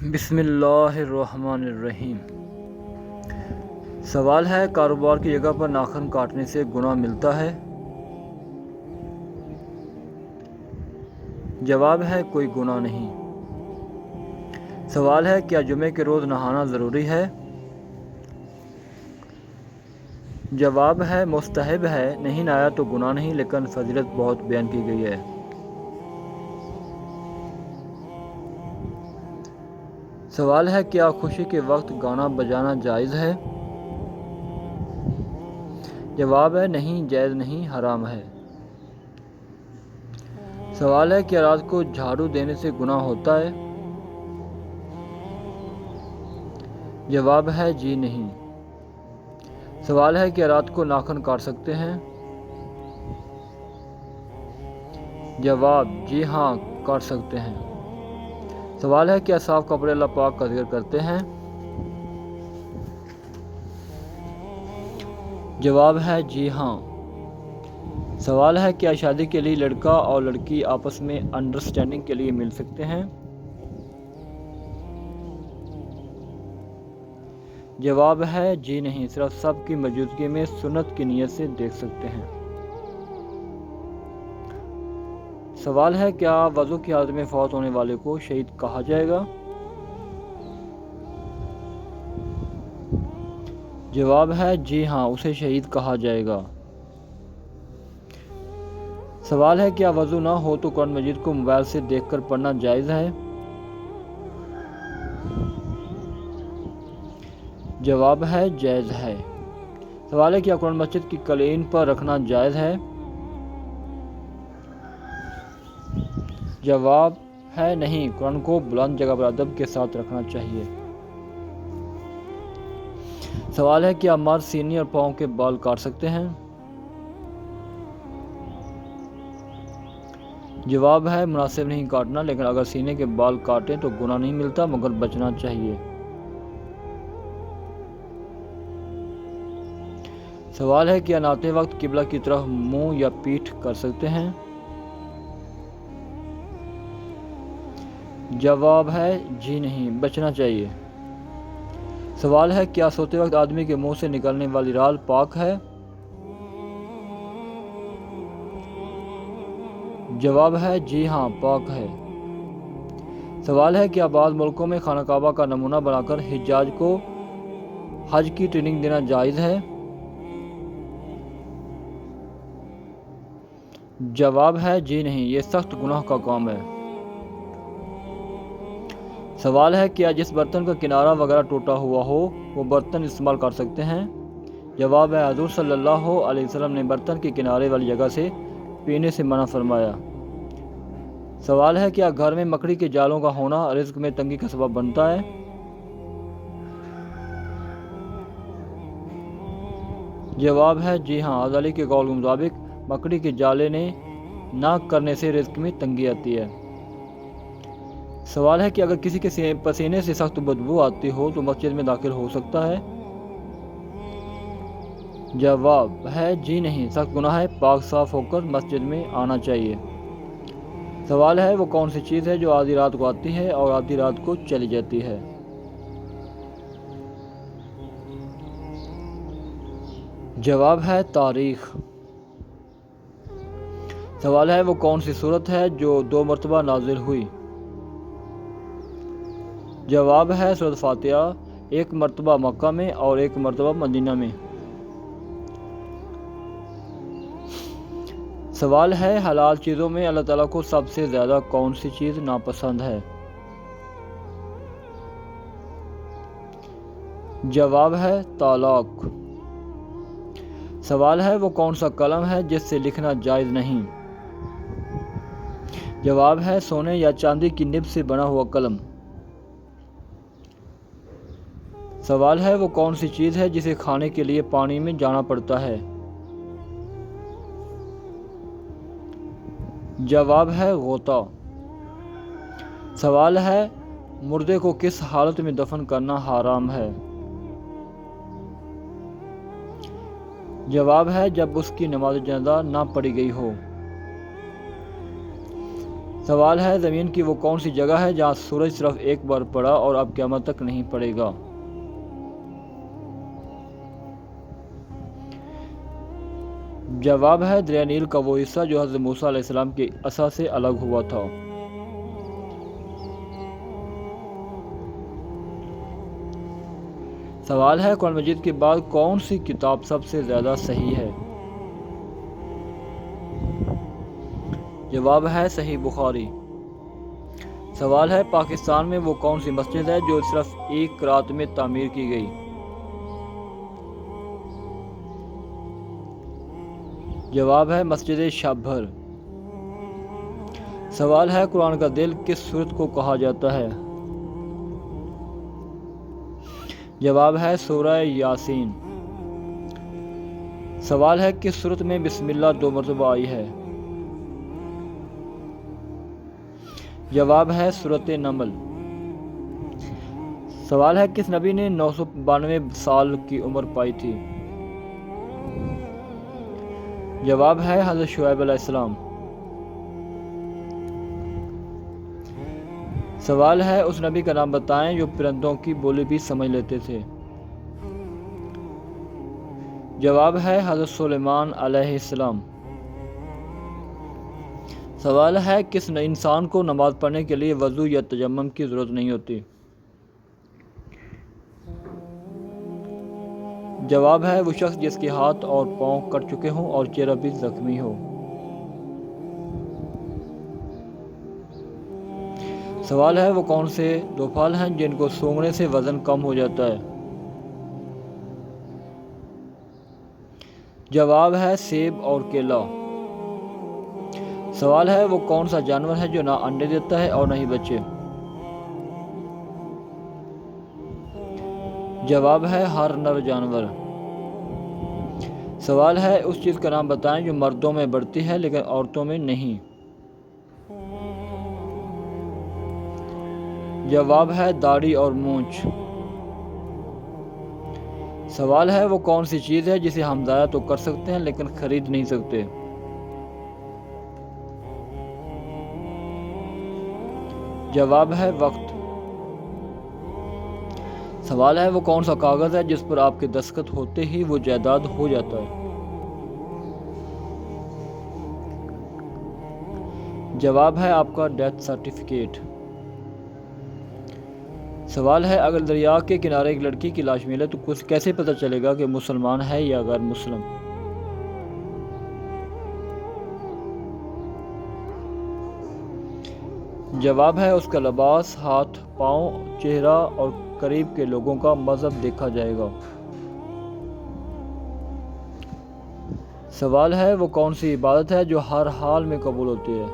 بسم اللہ الرحمن الرحیم۔ سوال ہے، کاروبار کی جگہ پر ناخن کاٹنے سے گناہ ملتا ہے؟ جواب ہے، کوئی گناہ نہیں۔ سوال ہے، کیا جمعے کے روز نہانا ضروری ہے؟ جواب ہے، مستحب ہے، نہیں نہایا تو گناہ نہیں، لیکن فضیلت بہت بیان کی گئی ہے۔ سوال ہے، کیا خوشی کے وقت گانا بجانا جائز ہے؟ جواب ہے، نہیں، جائز نہیں، حرام ہے۔ سوال ہے، کیا رات کو جھاڑو دینے سے گناہ ہوتا ہے؟ جواب ہے، جی نہیں۔ سوال ہے، کیا رات کو ناخن کاٹ سکتے ہیں؟ جواب، جی ہاں، کاٹ سکتے ہیں۔ سوال ہے، کیا صاف کپڑے اللہ پاک کا ذکر کرتے ہیں؟ جواب ہے، جی ہاں۔ سوال ہے، کیا شادی کے لیے لڑکا اور لڑکی آپس میں انڈرسٹینڈنگ کے لیے مل سکتے ہیں؟ جواب ہے، جی نہیں، صرف سب کی موجودگی میں سنت کی نیت سے دیکھ سکتے ہیں۔ سوال ہے، کیا وضو کی حالت میں فوت ہونے والے کو شہید کہا جائے گا؟ جواب ہے، جی ہاں، اسے شہید کہا جائے گا۔ سوال ہے، کیا وضو نہ ہو تو قرآن مجید کو موبائل سے دیکھ کر پڑھنا جائز ہے؟ جواب ہے، جائز ہے۔ سوال ہے، کیا قرآن مسجد کی قالین پر رکھنا جائز ہے؟ جواب ہے، نہیں، قرآن کو بلند جگہ پر ادب کے ساتھ رکھنا چاہیے۔ سوال ہے، کیا مرد سینے اور پاؤں کے بال کاٹ سکتے ہیں؟ جواب ہے، مناسب نہیں کاٹنا، لیکن اگر سینے کے بال کاٹیں تو گناہ نہیں ملتا، مگر بچنا چاہیے۔ سوال ہے، کیا نہاتے وقت قبلہ کی طرف منہ یا پیٹھ کر سکتے ہیں؟ جواب ہے، جی نہیں، بچنا چاہیے۔ سوال ہے، کیا سوتے وقت آدمی کے منہ سے نکلنے والی رال پاک ہے؟ جواب ہے، جی ہاں، پاک ہے۔ سوال ہے، کیا بعض ملکوں میں خانہ کعبہ کا نمونہ بنا کر حجاج کو حج کی ٹریننگ دینا جائز ہے؟ جواب ہے، جی نہیں، یہ سخت گناہ کا کام ہے۔ سوال ہے، کیا جس برتن کا کنارہ وغیرہ ٹوٹا ہوا ہو وہ برتن استعمال کر سکتے ہیں؟ جواب ہے، حضور صلی اللہ علیہ وسلم نے برتن کے کنارے والی جگہ سے پینے سے منع فرمایا۔ سوال ہے، کیا گھر میں مکڑی کے جالوں کا ہونا رزق میں تنگی کا سبب بنتا ہے؟ جواب ہے، جی ہاں، غزالی کے قول کے مطابق مکڑی کے جالے نے نہ کرنے سے رزق میں تنگی آتی ہے۔ سوال ہے، کہ اگر کسی کے پسینے سے سخت بدبو آتی ہو تو مسجد میں داخل ہو سکتا ہے؟ جواب ہے، جی نہیں، سخت گناہ ہے، پاک صاف ہو کر مسجد میں آنا چاہیے۔ سوال ہے، وہ کون سی چیز ہے جو آدھی رات کو آتی ہے اور آدھی رات کو چلی جاتی ہے؟ جواب ہے، تاریخ۔ سوال ہے، وہ کون سی سورت ہے جو 2 مرتبہ نازل ہوئی؟ جواب ہے، سورۃ فاتحہ، 1 مرتبہ مکہ میں اور 1 مرتبہ مدینہ میں۔ سوال ہے، حلال چیزوں میں اللہ تعالیٰ کو سب سے زیادہ کون سی چیز ناپسند ہے؟ جواب ہے، طلاق۔ سوال ہے، وہ کون سا قلم ہے جس سے لکھنا جائز نہیں؟ جواب ہے، سونے یا چاندی کی نب سے بنا ہوا قلم۔ سوال ہے، وہ کون سی چیز ہے جسے کھانے کے لیے پانی میں جانا پڑتا ہے؟ جواب ہے، غوطہ۔ سوال ہے، مردے کو کس حالت میں دفن کرنا حرام ہے؟ جواب ہے، جب اس کی نماز جنازہ نہ پڑھی گئی ہو۔ سوال ہے زمین کی وہ کون سی جگہ ہے جہاں سورج صرف ایک بار پڑا اور اب قیامت تک نہیں پڑے گا؟ جواب ہے دریا نیل کا وہ حصہ جو حضرت موسیٰ علیہ السلام کی عصا سے الگ ہوا تھا۔ سوال ہے قرآن مجید کے بعد کون سی کتاب سب سے زیادہ صحیح ہے؟ جواب ہے صحیح بخاری۔ سوال ہے پاکستان میں وہ کون سی مسجد ہے جو صرف ایک رات میں تعمیر کی گئی؟ جواب ہے مسجد شابھر۔ سوال ہے قرآن کا دل کس سورت کو کہا جاتا ہے؟ جواب ہے سورہ یاسین۔ سوال ہے کس سورت میں بسم اللہ 2 مرتبہ آئی ہے؟ جواب ہے سورۃ نمل۔ سوال ہے کس نبی نے 992 سال کی عمر پائی تھی؟ جواب ہے حضرت شعیب علیہ السلام۔ سوال ہے اس نبی کا نام بتائیں جو پرندوں کی بولی بھی سمجھ لیتے تھے؟ جواب ہے حضرت سلیمان علیہ السلام۔ سوال ہے کس انسان کو نماز پڑھنے کے لیے وضو یا تیمم کی ضرورت نہیں ہوتی؟ جواب ہے وہ شخص جس کے ہاتھ اور پاؤں کٹ چکے ہوں اور چہرہ بھی زخمی ہو۔ سوال ہے وہ کون سے 2 پھل ہیں جن کو سونگھنے سے وزن کم ہو جاتا ہے؟ جواب ہے سیب اور کیلا۔ سوال ہے وہ کون سا جانور ہے جو نہ انڈے دیتا ہے اور نہ ہی بچے؟ جواب ہے ہر نر جانور۔ سوال ہے اس چیز کا نام بتائیں جو مردوں میں بڑھتی ہے لیکن عورتوں میں نہیں؟ جواب ہے داڑھی اور مونچھ۔ سوال ہے وہ کون سی چیز ہے جسے ہم ضائع تو کر سکتے ہیں لیکن خرید نہیں سکتے؟ جواب ہے وقت۔ سوال ہے وہ کون سا کاغذ ہے جس پر آپ کے دستخط ہوتے ہی وہ جائیداد ہو جاتا ہے؟ جواب ہے آپ کا ڈیتھ سرٹیفکیٹ۔ سوال ہے اگر دریا کے کنارے ایک لڑکی کی لاش ملے تو کیسے پتہ چلے گا کہ مسلمان ہے یا غیر مسلم؟ جواب ہے اس کا لباس، ہاتھ، پاؤں، چہرہ اور قریب کے لوگوں کا مذہب دیکھا جائے گا۔ سوال ہے وہ کون سی عبادت ہے جو ہر حال میں قبول ہوتی ہے؟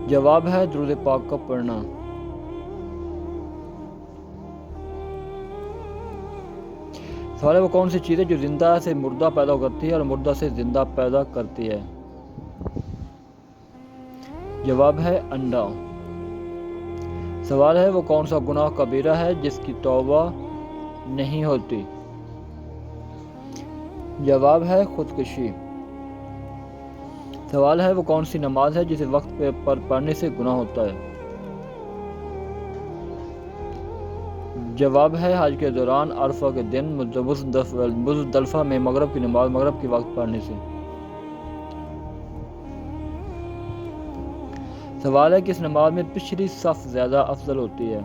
جواب ہے درود پاک کا پڑھنا۔ سوال ہے وہ کون سی چیز ہے جو زندہ سے مردہ پیدا کرتی ہے اور مردہ سے زندہ پیدا کرتی ہے؟ جواب ہے انڈا۔ سوال ہے وہ کون سا گناہ کبیرہ ہے جس کی توبہ نہیں ہوتی؟ جواب ہے خودکشی۔ سوال ہے وہ کون سی نماز ہے جسے وقت پر پڑھنے سے گناہ ہوتا ہے؟ جواب ہے حج کے دوران عرفہ کے دن مزدلفہ میں مغرب کی نماز مغرب کے وقت پڑھنے سے۔ سوال ہے کس نماز میں پچھلی صف زیادہ افضل ہوتی ہے؟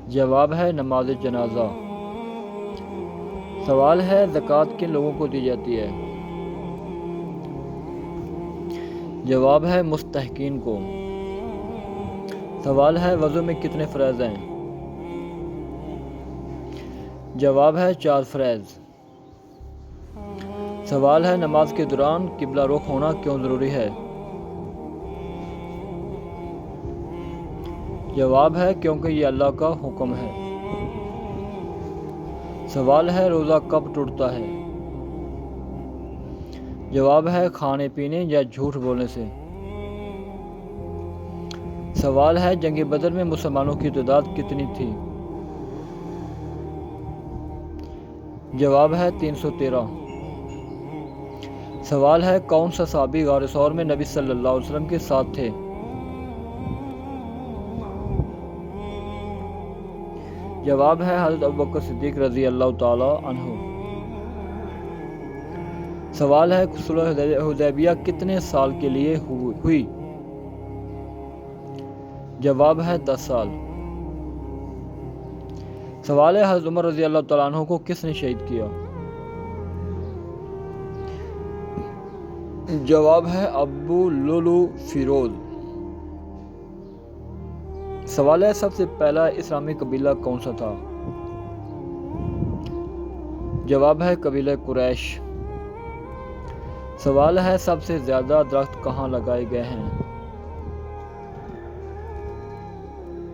جواب ہے نماز جنازہ۔ سوال ہے زکوٰۃ کن لوگوں کو دی جاتی ہے؟ جواب ہے مستحقین کو۔ سوال ہے وضو میں کتنے فرائض ہیں؟ جواب ہے 4 فرائض۔ سوال ہے نماز کے دوران قبلہ رخ ہونا کیوں ضروری ہے؟ جواب ہے کیونکہ یہ اللہ کا حکم ہے۔ سوال ہے روزہ کب ٹوٹتا ہے؟ جواب ہے کھانے پینے یا جھوٹ بولنے سے۔ سوال ہے جنگ بدر میں مسلمانوں کی تعداد کتنی تھی؟ جواب ہے 313۔ سوال ہے کون سا صحابی غار ثور میں نبی صلی اللہ علیہ وسلم کے ساتھ تھے؟ جواب ہے حضرت ابوبکر صدیق رضی اللہ تعالی عنہ۔ سوال ہے صلح حدیبیہ کتنے سال کے لیے ہوئی؟ جواب ہے 10 سال۔ سوال ہے حضرت عمر رضی اللہ تعالیٰ عنہ کو کس نے شہید کیا؟ جواب ہے ابو لولو فیروز۔ سوال ہے سب سے پہلا اسلامی قبیلہ کون سا تھا؟ جواب ہے قبیلہ قریش۔ سوال ہے سب سے زیادہ درخت کہاں لگائے گئے ہیں؟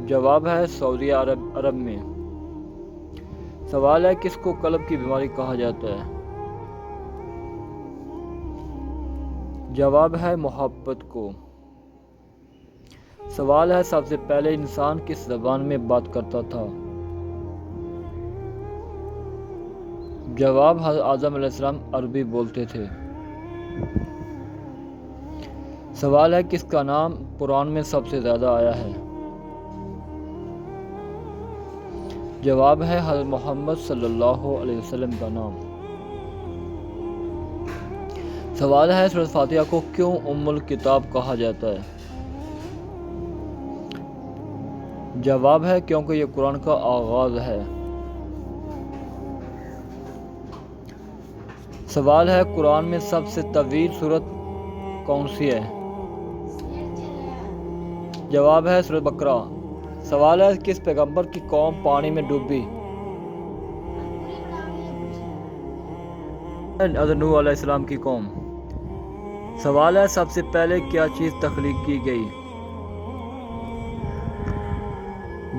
جواب ہے سعودی عرب میں۔ سوال ہے کس کو قلب کی بیماری کہا جاتا ہے؟ جواب ہے محبت کو۔ سوال ہے سب سے پہلے انسان کس زبان میں بات کرتا تھا؟ جواب حضرت آدم علیہ السلام عربی بولتے تھے۔ سوال ہے کس کا نام قرآن میں سب سے زیادہ آیا ہے؟ جواب ہے حضرت محمد صلی اللہ علیہ وسلم کا نام۔ سوال ہے سورۃ فاتحہ کو کیوں ام الکتاب کہا جاتا ہے؟ جواب ہے کیونکہ یہ قرآن کا آغاز ہے۔ سوال ہے قرآن میں سب سے طویل سورت کون سی ہے؟ جواب ہے سورۃ بقرہ۔ سوال ہے کس پیغمبر کی قوم پانی میں ڈوبی؟ حضرت نوح علیہ السلام کی قوم۔ سوال ہے سب سے پہلے کیا چیز تخلیق کی گئی؟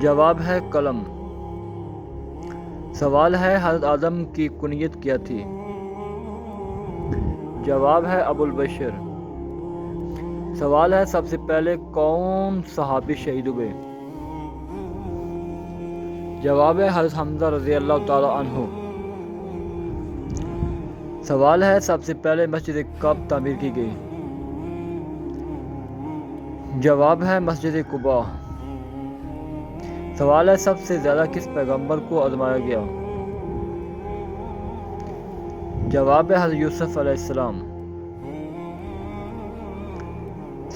جواب ہے قلم۔ سوال ہے حضرت آدم کی کنیت کیا تھی؟ جواب ہے ابو البشر۔ سوال ہے سب سے پہلے کون صحابی شہید ہوئے؟ جواب ہے حضرت حمزہ رضی اللہ تعالی عنہ۔ سوال ہے سب سے پہلے مسجد کب تعمیر کی گئی؟ جواب ہے مسجد قباء۔ سوال ہے سب سے زیادہ کس پیغمبر کو آزمایا گیا؟ جواب ہے حضرت یوسف علیہ السلام۔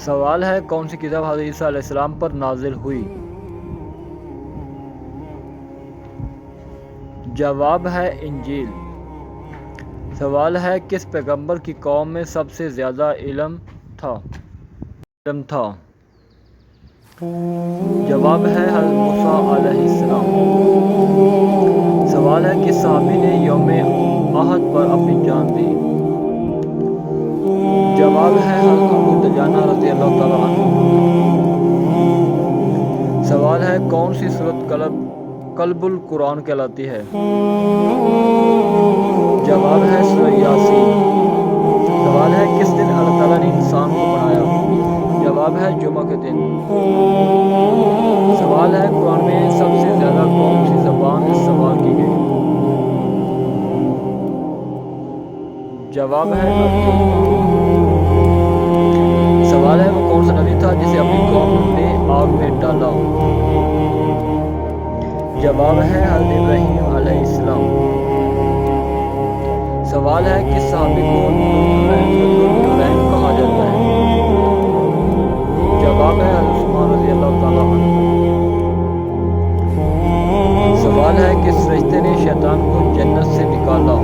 سوال ہے کون سی کتاب حضرت عیسیٰ علیہ السلام پر نازل ہوئی؟ جواب ہے انجیل۔ سوال ہے کس پیغمبر کی قوم میں سب سے زیادہ علم تھا؟ جواب ہے حضرت موسیٰ علیہ السلام۔ سوال ہے کس صحابی نے یوم احد پر اپنی جان دی؟ جواب ہے حضرت ابو دجانہ رضی اللہ تعالیٰ عنہ۔ سوال ہے کون سی سورت قلب القرآن کہلاتی ہے؟ جواب ہے سورہ یاسین۔ سوال ہے کس دن اللہ تعالیٰ نے انسان کو بنایا؟ جواب ہے جمعہ کے دن۔ سوال ہے قرآن میں سب سے زیادہ کون سی زبان استعمال کی گئی؟ جواب ہے عربی۔ سوال ہے وہ کون سا نبی تھا جسے اپنی قوم نے آگ میں ڈالا؟ جواب ہے حضرت ابراہیم علیہ السلام۔ سوال ہے کس صحابی کو ذوالنورین کہا جاتا ہے؟ جواب ہے حضرت عثمان رضی اللہ تعالیٰ عنہ۔ سوال ہے کس فرشتے نے شیطان کو جنت سے نکالا؟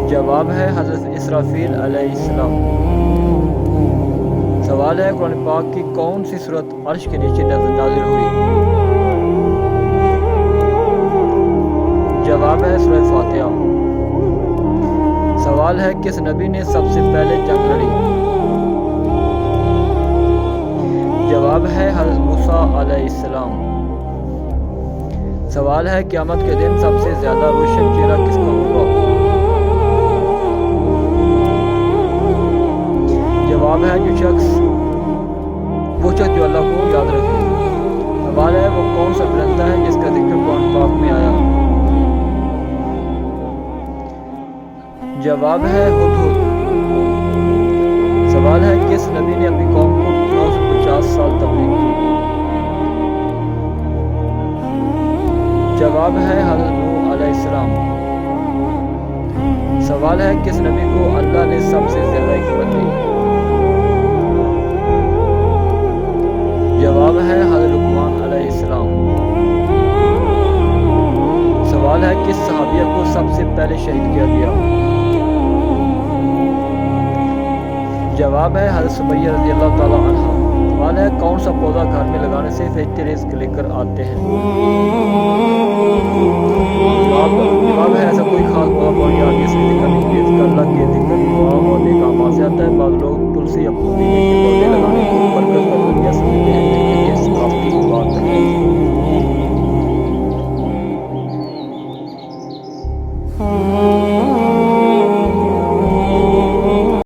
جواب ہے حضرت اسرافیل علیہ السلام۔ سوال ہے قرآن پاک کی کون سی سورت عرش کے نیچے نازل ہوئی؟ جواب ہے سورۃ فاتحہ۔ سوال ہے کس نبی نے سب سے پہلے جنگ لڑی؟ جواب ہے حضرت موسیٰ علیہ السلام۔ سوال ہے قیامت کے دن سب سے زیادہ روشن چہرہ کس کا ہوگا؟ جواب ہے وہ شخص جو اللہ کو یاد رکھے۔ سوال ہے وہ کون سا پرندہ ہے جس کا ذکر قرآن پاک میں آیا؟ جواب ہے ہدہد۔ سوال ہے کس نبی نے اپنی قوم کو 950 سال تبلیغ کی؟ جواب ہے حضرت نوح علیہ السلام۔ سوال ہے کس نبی کو اللہ نے سب سے زیادہ حکمت دی؟ جواب ہے حضرت لقمان علیہ السلام۔ سوال ہے کس صحابیہ کو سب سے پہلے شہید کیا گیا؟ جواب ہے حضرت سمیہ رضی اللہ تعالی عنہ۔ سوال ہے کون سا پودا گھر میں لگانے سے فرشتے رزق لے کر آتے ہیں؟ جواب ہے ایسا کوئی خاص پودا قرآن کی حدیث میں ذکر نہیں ہے، اس کا اللہ کے ذکر دعا اور نیک اعمال سے آتا ہے۔ بعض لوگ تلسی یا پودینے